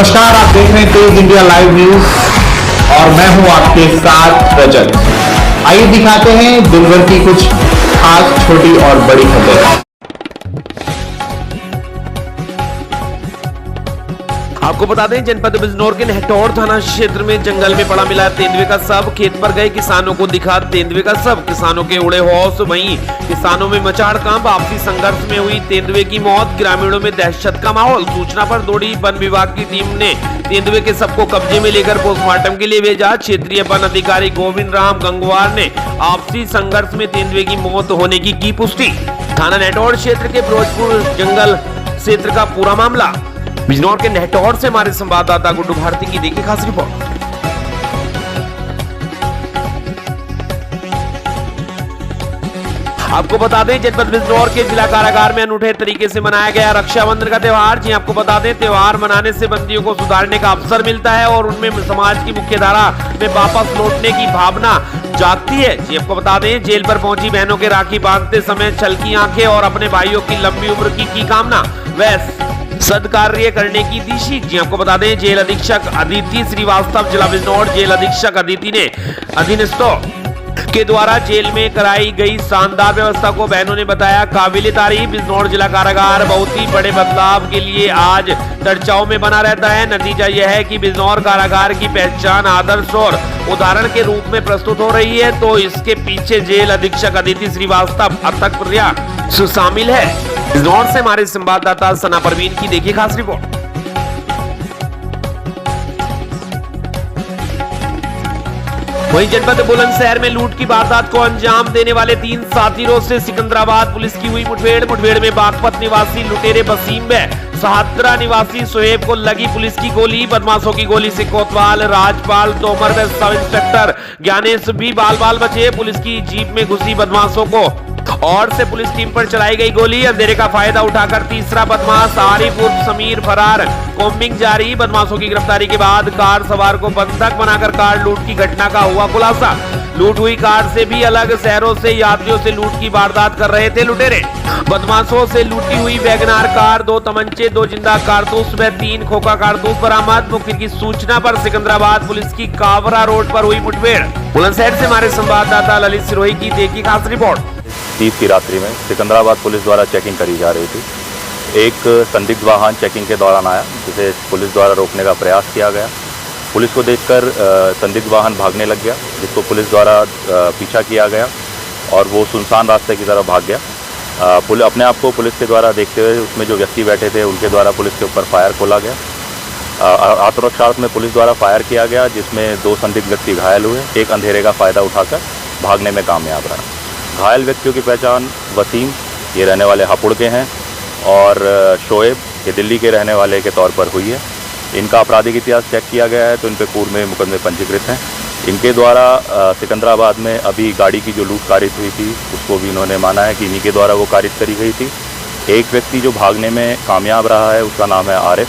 नमस्कार, आप देख रहे हैं तेज इंडिया लाइव न्यूज और मैं हूं आपके साथ रजत। आइए दिखाते हैं दिन भर की कुछ खास छोटी और बड़ी खबरें। आपको बता दें, जनपद बिजनौर के नेहटौर थाना क्षेत्र में जंगल में पड़ा मिला तेंदुए का शव। खेत पर गए किसानों को दिखा तेंदुए का शव। किसानों के उड़े होश, वहीं किसानों में मचा हड़कंप। आपसी संघर्ष में हुई तेंदुए की मौत। ग्रामीणों में दहशत का माहौल। सूचना पर दौड़ी वन विभाग की टीम ने तेंदुए के शव को कब्जे में लेकर पोस्टमार्टम के लिए भेजा। क्षेत्रीय वन अधिकारी गोविंद राम गंगवार ने आपसी संघर्ष में तेंदुए की मौत होने की पुष्टि। थाना नेहटौर क्षेत्र के फिरोजपुर जंगल क्षेत्र का पूरा मामला। बिजनौर के नेहटौर से हमारे संवाददाता गुड्डू भारती की देखिए खास रिपोर्ट। आपको बता दें, जनपद बिजनौर के जिला कारागार में अनूठे तरीके से मनाया गया रक्षाबंधन का त्योहार। जी आपको बता दें, त्योहार मनाने से बंदियों को सुधारने का अवसर मिलता है और उनमें समाज की मुख्यधारा में वापस लौटने की भावना जागती है। जी आपको बता दें, जेल पर पहुंची बहनों के राखी बांधते समय छलकी आंखें और अपने भाइयों की लंबी उम्र की कामना वह सदकार्य करने की दिशी। जी आपको बता दें, जेल अधीक्षक अदिति श्रीवास्तव, जिला बिजनौर जेल अधीक्षक अदिति ने अधीनस्थों के द्वारा जेल में कराई गई शानदार व्यवस्था को बहनों ने बताया काबिले तारीफ। बिजनौर जिला कारागार बहुत ही बड़े बदलाव के लिए आज चर्चाओं में बना रहता है। नतीजा यह है कि बिजनौर कारागार की पहचान आदर्श और उदाहरण के रूप में प्रस्तुत हो रही है। तो इसके पीछे जेल अधीक्षक अदिति श्रीवास्तव अथक प्रयास शामिल है। बिजनौर से हमारे संवाददाता सना परवीन की देखिए खास रिपोर्ट। वहीं जनपद बुलंदशहर में लूट की वारदात को अंजाम देने वाले 3 साथीरों से सिकंदराबाद पुलिस की हुई मुठभेड़ में बागपत निवासी लुटेरे वसीम व सहात्रा निवासी सोहेब को लगी पुलिस की गोली। बदमाशों की गोली से कोतवाल राजपाल तोमर व सब इंस्पेक्टर ज्ञानेश भी बाल बचे। पुलिस की जीप में घुसी बदमाशों को और से पुलिस टीम पर चलाई गई गोली। अंधेरे का फायदा उठाकर तीसरा बदमाश आरिफ उर्फ समीर फरार। कॉम्बिंग जारी। बदमाशों की गिरफ्तारी के बाद कार सवार को बंधक बनाकर कार लूट की घटना का हुआ खुलासा। लूट हुई कार से भी अलग शहरों से यात्रियों से लूट की वारदात कर रहे थे लुटेरे। बदमाशों से लूटी हुई वैगनार कार, 2 तमंचे, 2 जिंदा कारतूस व 3 खोखा कारतूस बरामद। मुखबिर की सूचना पर सिकंदराबाद पुलिस की कावरा रोड पर हुई मुठभेड़। बुलंदशहर से हमारे संवाददाता ललित सिरोही की देखी खास रिपोर्ट। 30 की रात्रि में सिकंदराबाद पुलिस द्वारा चेकिंग करी जा रही थी। एक संदिग्ध वाहन चेकिंग के दौरान आया, जिसे पुलिस द्वारा रोकने का प्रयास किया गया। पुलिस को देखकर संदिग्ध वाहन भागने लग गया, जिसको पुलिस द्वारा पीछा किया गया और वो सुनसान रास्ते की तरफ भाग गया। अपने आप को पुलिस के द्वारा देखते हुए उसमें जो व्यक्ति बैठे थे उनके द्वारा पुलिस के ऊपर फायर खोला गया। आत्मरक्षार्थ में पुलिस द्वारा फायर किया गया, जिसमें 2 संदिग्ध व्यक्ति घायल हुए। एक अंधेरे का फायदा उठाकर भागने में कामयाब रहा। घायल व्यक्तियों की पहचान वसीम, ये रहने वाले हापुड़ के हैं, और शोएब, ये दिल्ली के रहने वाले के तौर पर हुई है। इनका आपराधिक इतिहास चेक किया गया है तो इन पर पूर्व में मुकदमे पंजीकृत हैं। इनके द्वारा सिकंदराबाद में अभी गाड़ी की जो लूट कारित हुई थी उसको भी इन्होंने माना है कि इन्हीं के द्वारा वो कारित करी गई थी। एक व्यक्ति जो भागने में कामयाब रहा है उसका नाम है आरिफ,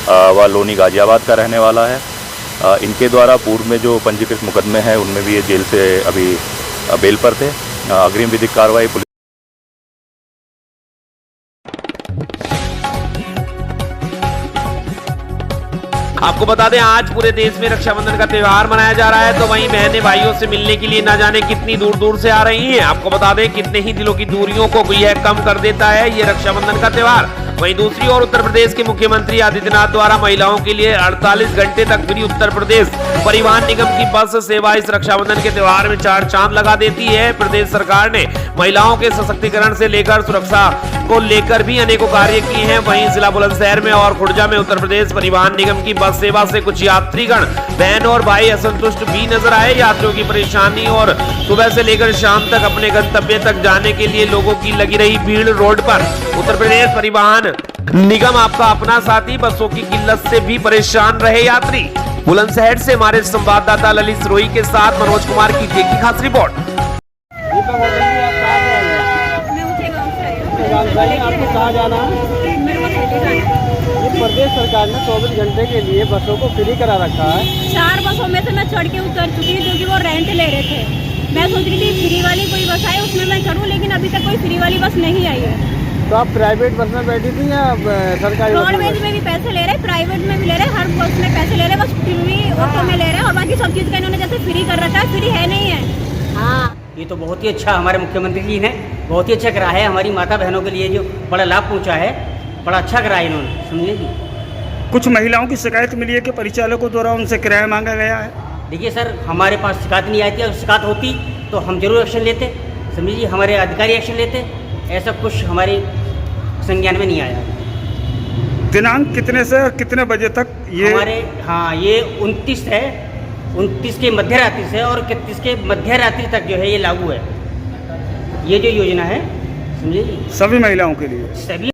वह लोनी गाजियाबाद का रहने वाला है। इनके द्वारा पूर्व में जो पंजीकृत मुकदमे हैं उनमें भी ये जेल से अभी बेल पर थे। अग्रिम विधिक कार्रवाई पुलिस। आपको बता दें, आज पूरे देश में रक्षाबंधन का त्योहार मनाया जा रहा है। तो वहीं बहनें भाइयों से मिलने के लिए न जाने कितनी दूर से आ रही हैं। आपको बता दें, कितने ही दिलों की दूरियों को यह कम कर देता है ये रक्षाबंधन का त्योहार। वहीं दूसरी ओर उत्तर प्रदेश के मुख्यमंत्री आदित्यनाथ द्वारा महिलाओं के लिए 48 घंटे तक फ्री उत्तर प्रदेश परिवहन निगम की बस सेवा इस रक्षाबंधन के त्योहार में 4 चांद लगा देती है। प्रदेश सरकार ने महिलाओं के सशक्तिकरण से लेकर सुरक्षा को लेकर भी अनेकों कार्य किए हैं। वहीं जिला बुलंदशहर में और खुर्जा में उत्तर प्रदेश परिवहन निगम की बस सेवा से कुछ यात्रीगण, बहन और भाई असंतुष्ट भी नजर आए। यात्रियों की परेशानी और सुबह से लेकर शाम तक अपने गंतव्य तक जाने के लिए लोगों की लगी रही भीड़ रोड पर। उत्तर प्रदेश परिवहन निगम आपका अपना साथी, बसों की किल्लत से भी परेशान रहे यात्री। बुलंदशहर से हमारे संवाददाता ललित सिरोही के साथ मनोज कुमार की देखी खास रिपोर्ट। आपको कहाँ जाना है? ये प्रदेश सरकार ने 24 घंटे के लिए बसों को फ्री करा रखा है। 4 बसों में से मैं चढ़ के उतर चुकी हूँ, क्योंकि वो रेंट ले रहे थे। मैं सोच रही थी फ्री वाली कोई बस आए उसमें मैं चढ़ूँ, लेकिन अभी तक कोई फ्री वाली बस नहीं आई है। तो आप प्राइवेट बस में बैठी थी या सरकारी बस में? रोडवेज में भी पैसे ले रहे, प्राइवेट में भी ले रहे, हर बस में पैसे ले रहे, बस फ्री ऑटो में ले रहे और बाकी सब चीज़ का इन्होंने जैसे फ्री कर रखा है, फ्री है नहीं है। हाँ, ये तो बहुत ही अच्छा हमारे मुख्यमंत्री जी ने बहुत ही अच्छा करा है, हमारी माता बहनों के लिए जो बड़ा लाभ पहुंचा है, बड़ा अच्छा करा है इन्होंने, समझिए जी। कुछ महिलाओं की शिकायत मिली है कि परिचालकों द्वारा उनसे किराया मांगा गया है। देखिए सर, हमारे पास शिकायत नहीं आई थी, अगर शिकायत होती तो हम जरूर एक्शन लेते, समझिए, हमारे अधिकारी एक्शन लेते, ऐसा कुछ हमारे संज्ञान में नहीं आया। दिनांक कितने से और कितने बजे तक ये हमारे, हाँ, ये 29 है, 29 के मध्य रात्रि से और 31 के मध्य रात्रि तक जो है ये लागू है, ये जो योजना है, समझिए जी, सभी महिलाओं के लिए? सभी।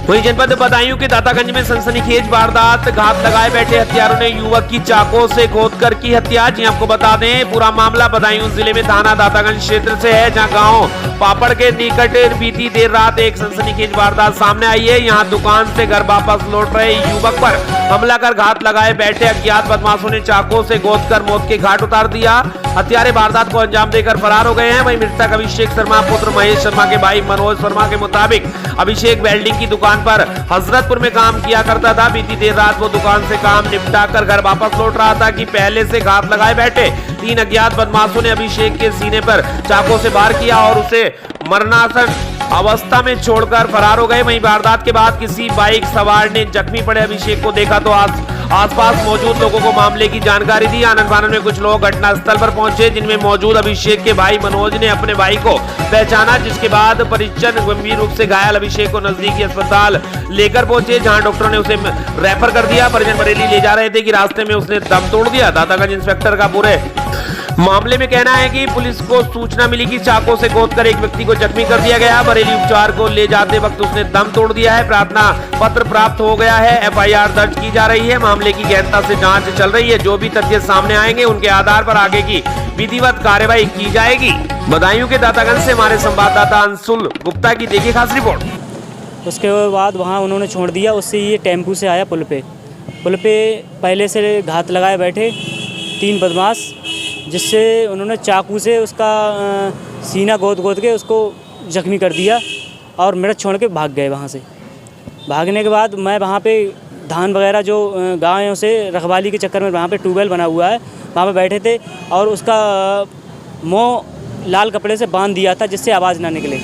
वहीं जनपद बदायूं के दातागंज में सनसनीखेज वारदात, घात लगाए बैठे हत्यारों ने युवक की चाकू से गोदकर की हत्या। जी आपको बता दें, पूरा मामला बदायूं जिले में थाना दातागंज क्षेत्र से है, जहां गांव पापड़ के निकट बीती देर रात एक सनसनीखेज वारदात सामने आई है। यहां दुकान से घर वापस लौट रहे युवक पर हमला कर घात लगाए बैठे अज्ञात बदमाशों ने चाकू से गोदकर मौत के घाट उतार दिया। हत्यारे वारदात को अंजाम देकर फरार हो गए हैं। वहीं मृतक अभिषेक शर्मा पुत्र महेश शर्मा के भाई मनोज शर्मा के मुताबिक अभिषेक वेल्डिंग की दुकान पर हजरतपुर में काम किया करता था। बीती देर रात वो दुकान से काम निपटा कर घर वापस लौट रहा था कि पहले से घात लगाए बैठे 3 अज्ञात बदमाशों ने अभिषेक के सीने पर चाकू से वार किया और उसे मरणासन अवस्था में छोड़कर फरार हो गए। वहीं वारदात के बाद किसी बाइक सवार ने जख्मी पड़े अभिषेक को देखा तो आसपास मौजूद लोगों को मामले की जानकारी दी। आनन फानन में कुछ लोग घटनास्थल पर पहुंचे, जिनमें मौजूद अभिषेक के भाई मनोज ने अपने भाई को पहचाना, जिसके बाद परिजन गंभीर रूप से घायल अभिषेक को नजदीकी अस्पताल लेकर पहुंचे, जहां डॉक्टरों ने उसे रेफर कर दिया। परिजन बरेली ले जा रहे थे कि रास्ते में उसने दम तोड़ दिया। दातागंज इंस्पेक्टर का पूरे मामले में कहना है कि पुलिस को सूचना मिली कि चाकू से गोदकर एक व्यक्ति को जख्मी कर दिया गया। बरेली उपचार को ले जाते वक्त उसने दम तोड़ दिया है। प्रार्थना पत्र प्राप्त हो गया है, FIR दर्ज की जा रही है। मामले की गहनता से जांच चल रही है। जो भी तथ्य सामने आएंगे उनके आधार पर आगे की विधिवत कार्रवाई की जाएगी। बदायूं के दातागंज से हमारे संवाददाता अंशुल गुप्ता की देखिए खास रिपोर्ट। उसके बाद वहाँ उन्होंने छोड़ दिया, उससे ये टेम्पू से आया पुल पे पहले से घात लगाए बैठे 3 बदमाश, जिससे उन्होंने चाकू से उसका सीना गोद के उसको जख्मी कर दिया और मृत छोड़ के भाग गए वहाँ से। भागने के बाद मैं वहाँ पे धान वगैरह जो गायों से रखवाली के चक्कर में वहाँ पे ट्यूबवेल बना हुआ है, वहाँ पे बैठे थे और उसका मुँह लाल कपड़े से बांध दिया था जिससे आवाज़ ना निकले।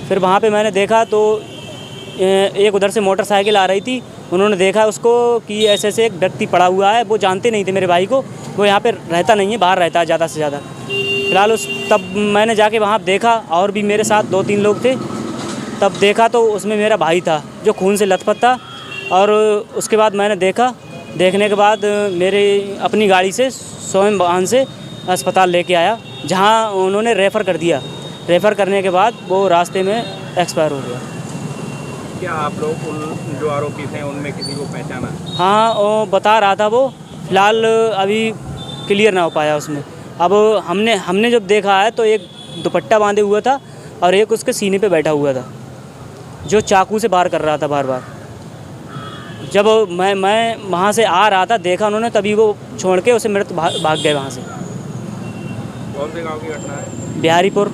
फिर वहाँ पे मैंने देखा तो एक उधर से मोटरसाइकिल आ रही थी, उन्होंने देखा उसको कि ऐसे एक व्यक्ति पड़ा हुआ है। वो जानते नहीं थे मेरे भाई को, वो यहाँ पे रहता नहीं है, बाहर रहता है ज़्यादा से ज़्यादा। फिलहाल तब मैंने जाके वहाँ देखा और भी मेरे साथ 2-3 लोग थे, तब देखा तो उसमें मेरा भाई था जो खून से लथपथ था। और उसके बाद मैंने देखने के बाद मेरे अपनी गाड़ी से स्वयं वाहन से अस्पताल लेके आया, जहाँ उन्होंने रेफ़र कर दिया। रेफ़र करने के बाद वो रास्ते में एक्सपायर हो गया। क्या आप लोग उन जो आरोपी थे उनमें किसी को पहचाना? हाँ, वो बता रहा था, वो फिलहाल अभी क्लियर ना हो पाया उसमें। अब हमने जब देखा है तो एक दुपट्टा बांधे हुआ था और एक उसके सीने पे बैठा हुआ था जो चाकू से वार कर रहा था बार बार। जब मैं वहाँ से आ रहा था, देखा उन्होंने, तभी वो छोड़ के उसे मृत भाग गए वहाँ से। कौन से गाँव की घटना है? बिहारीपुर।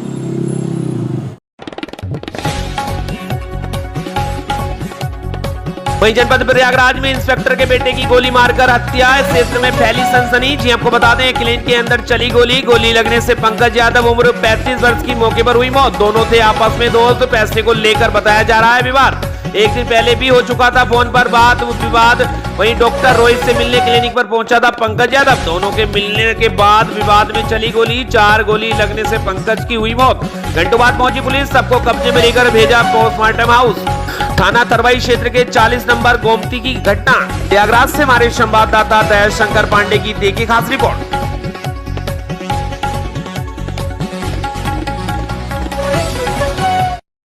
वहीं जनपद प्रयागराज में इंस्पेक्टर के बेटे की गोली मारकर हत्या, क्षेत्र में फैली सनसनी। जी आपको बता दें, क्लिनिक के अंदर चली गोली लगने से पंकज यादव उम्र 35 वर्ष की मौके पर हुई मौत। दोनों थे आपस में दोस्त, पैसे को लेकर बताया जा रहा है विवाद। एक दिन पहले भी हो चुका था फोन पर बात विवाद। वहीं डॉक्टर रोहित से मिलने क्लिनिक पर पहुंचा था पंकज यादव। दोनों के मिलने के बाद विवाद में चली गोली, 4 गोली लगने से पंकज की हुई मौत। घंटों बाद पहुंची पुलिस, सबको कब्जे में लेकर भेजा पोस्टमार्टम हाउस। थाना तरवाई क्षेत्र के 40 नंबर गोमती की घटना। प्रयागराज से हमारे संवाददाता दया शंकर पांडे की देखिए खास रिपोर्ट।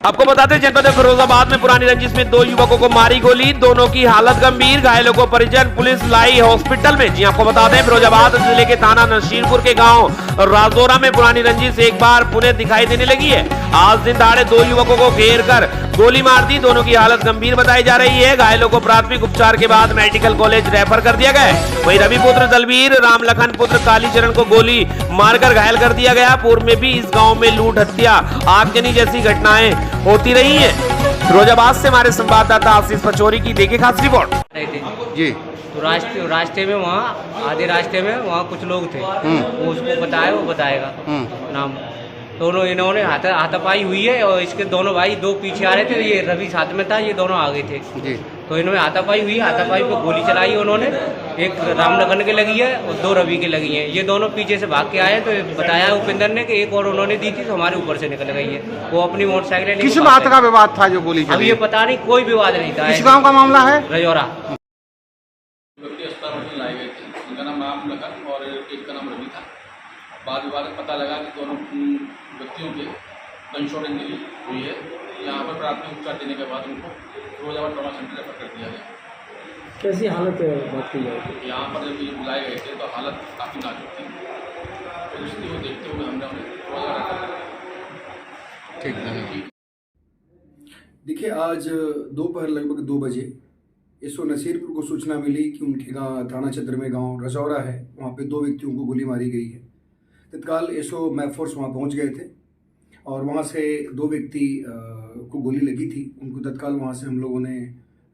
आपको बताते हैं, जनपद फिरोजाबाद में पुरानी रंजिश में 2 युवकों को मारी गोली, दोनों की हालत गंभीर। घायलों को परिजन पुलिस लाई हॉस्पिटल में। जी आपको बता दें, फिरोजाबाद जिले के थाना नसीरपुर के गांव राजौरा में पुरानी रंजिश एक बार पुनः दिखाई देने लगी है। आज दिन दहाड़े 2 युवकों को घेर कर गोली मार दी। दोनों की हालत गंभीर बताई जा रही है। घायलों को प्राथमिक उपचार के बाद मेडिकल कॉलेज रेफर कर दिया गया है। वहीं रवि पुत्र दलबीर, राम लखन पुत्र कालीचरण को गोली मारकर घायल कर दिया गया। पूर्व में भी इस गांव में लूट, हत्या, आगजनी जैसी घटनाएं होती रही हैं। फिरोजाबाद से हमारे संवाददाता आशीष पचौरी की देखिए खास रिपोर्ट। जी, तो रास्ते में वहाँ आधे रास्ते में वहाँ कुछ लोग थे, वो उसको बताया, वो बताएगा नाम। दोनों इन्होंने हाथापाई हुई है और इसके दोनों भाई दो पीछे आ रहे थे, ये रवि साथ में था, ये दोनों आगे थे जी। तो इन्होंने हाथापाई हुई, हाथापाई पे गोली चलाई उन्होंने, एक रामलखन के लगी है और दो रवि के लगी है। ये दोनों पीछे से भाग के आए तो बताया उपेंद्र ने कि एक और उन्होंने दी थी तो हमारे ऊपर से निकल गई है। वो अपनी मोटरसाइकिल। किस बात का विवाद था जो गोली अब चली? ये पता नहीं, कोई विवाद नहीं था। किस गाँव का मामला है? रजौरा। अस्पताल में लाए गए थे, उनका नाम राम लखन और एक का नाम रवि था। बाद विवाद में पता लगा कि दोनों व्यक्तियों के गनशॉट इंजरी हुई है। यहाँ पर प्राथमिक उपचार देने के बाद उनको फिरोजाबाद ट्रॉमा सेंटर रेफर कर दिया गया। कैसी हालत है बात की जाए? यहाँ पर जब ये बुलाए गए थे तो हालत काफ़ी नाजुक थी, तो इसलिए वो देखते हुए हमने उन्हें फिरोजाबाद रेफर। ठीक है। देखिए, आज दोपहर लगभग 2 बजे एसओ नसीरपुर को सूचना मिली कि उनके गाँव थाना क्षेत्र में गांव रजौरा है, वहाँ पे 2 व्यक्तियों को गोली मारी गई है। तत्काल एसओ मैप फोर्स वहाँ पहुँच गए थे और वहाँ से 2 व्यक्ति को गोली लगी थी। उनको तत्काल वहाँ से हम लोगों ने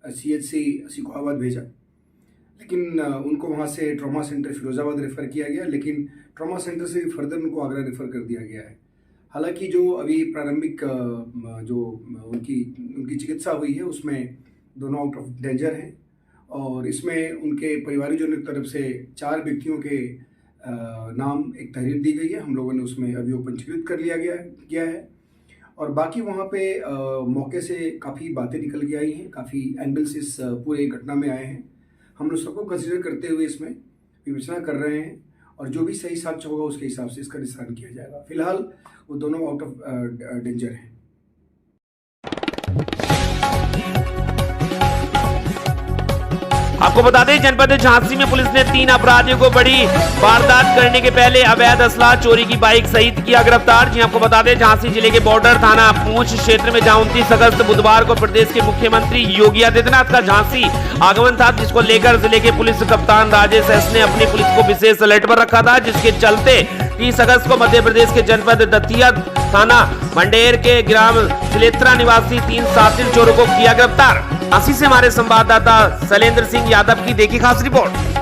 CHC सिकोहाबाद भेजा, लेकिन उनको वहाँ से ट्रॉमा सेंटर फिरोजाबाद रेफ़र किया गया, लेकिन ट्रॉमा सेंटर से फर्दर उनको आगरा रेफ़र कर दिया गया है। हालांकि जो अभी प्रारंभिक जो उनकी चिकित्सा हुई है उसमें दोनों आउट ऑफ डेंजर हैं और इसमें उनके परिवारजनों की तरफ से 4 व्यक्तियों के नाम एक तहरीर दी गई है। हम लोगों ने उसमें अभियोग पंजीकृत कर लिया गया है और बाकी वहाँ पे मौके से काफ़ी बातें निकल के आई हैं, काफ़ी एंगल्स इस पूरे घटना में आए हैं। हम लोग सबको कंसिडर करते हुए इसमें विवेचना कर रहे हैं और जो भी सही साक्ष्य होगा उसके हिसाब से इसका निस्तारण किया जाएगा। फिलहाल वो दोनों आउट ऑफ डेंजर हैं। आपको बता दें, जनपद झांसी में पुलिस ने 3 अपराधियों को बड़ी वारदात करने के पहले अवैध असला, चोरी की बाइक सहित किया गिरफ्तार। जी आपको बता दें, झांसी जिले के बॉर्डर थाना पूंछ क्षेत्र में जहां 29 अगस्त बुधवार को प्रदेश के मुख्यमंत्री योगी आदित्यनाथ का झांसी आगमन था, जिसको लेकर जिले के पुलिस कप्तान राजेश एस ने अपनी पुलिस को विशेष अलर्ट पर रखा था, जिसके चलते 30 अगस्त को मध्य प्रदेश के जनपद दतिया थाना मंडेर के ग्राम सिलेत्रा निवासी 3 शातिर चोरों को किया गिरफ्तार। झांसी से हमारे संवाददाता शैलेंद्र सिंह यादव की देखी खास रिपोर्ट।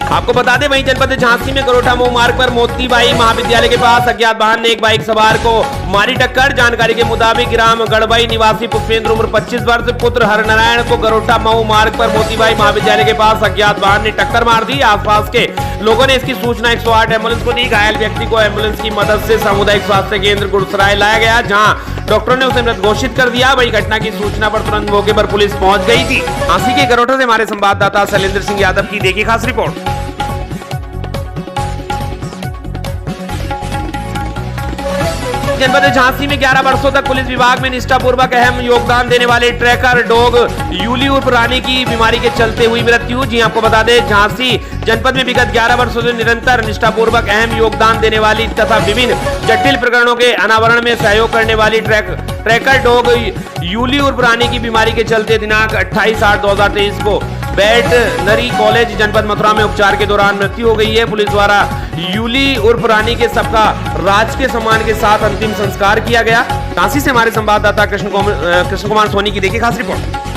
आपको बता दें, वहीं जनपद झांसी में करोटा मऊ मार्ग पर मोतीबाई महाविद्यालय के पास अज्ञात वाहन ने एक बाइक सवार को मारी टक्कर। जानकारी के मुताबिक ग्राम गढ़बई निवासी पुष्पेंद्र उम्र 25 वर्ष पुत्र हरनारायण को करोटा मऊ मार्ग पर मोतीबाई महाविद्यालय के पास अज्ञात वाहन ने टक्कर मार दी। आसपास के लोगों ने इसकी सूचना 108 एम्बुलेंस को दी। घायल व्यक्ति को एम्बुलेंस की मदद से सामुदायिक स्वास्थ्य केंद्र गुड़सराय लाया गया, जहाँ डॉक्टरों ने उसे मृत घोषित कर दिया। वही घटना की सूचना पर तुरंत मौके पर पुलिस पहुंच गई थी। झांसी के करोटा से हमारे संवाददाता शैलेंद्र सिंह यादव की देखी खास रिपोर्ट। जनपद झांसी में 11 वर्षों तक पुलिस विभाग में निष्ठापूर्वक अहम योगदान देने वाले ट्रैकर डॉग यूली उर्फ रानी की बीमारी के चलते हुई मृत्यु। जी आपको बता दें, झांसी जनपद में विगत 11 वर्षों से निरंतर निष्ठापूर्वक अहम योगदान देने वाली तथा विभिन्न जटिल प्रकरणों के अनावरण में सहयोग करने वाली ट्रैकर डॉग यूली उर्फ रानी की बीमारी के चलते दिनांक 28/8/2023 को वेटनरी कॉलेज जनपद मथुरा में उपचार के दौरान मृत्यु हो गई है। पुलिस द्वारा यूली उर्फ रानी के सबका राजकीय सम्मान के साथ अंतिम संस्कार किया गया। झांसी से हमारे संवाददाता कृष्ण कुमार सोनी की देखिए खास रिपोर्ट।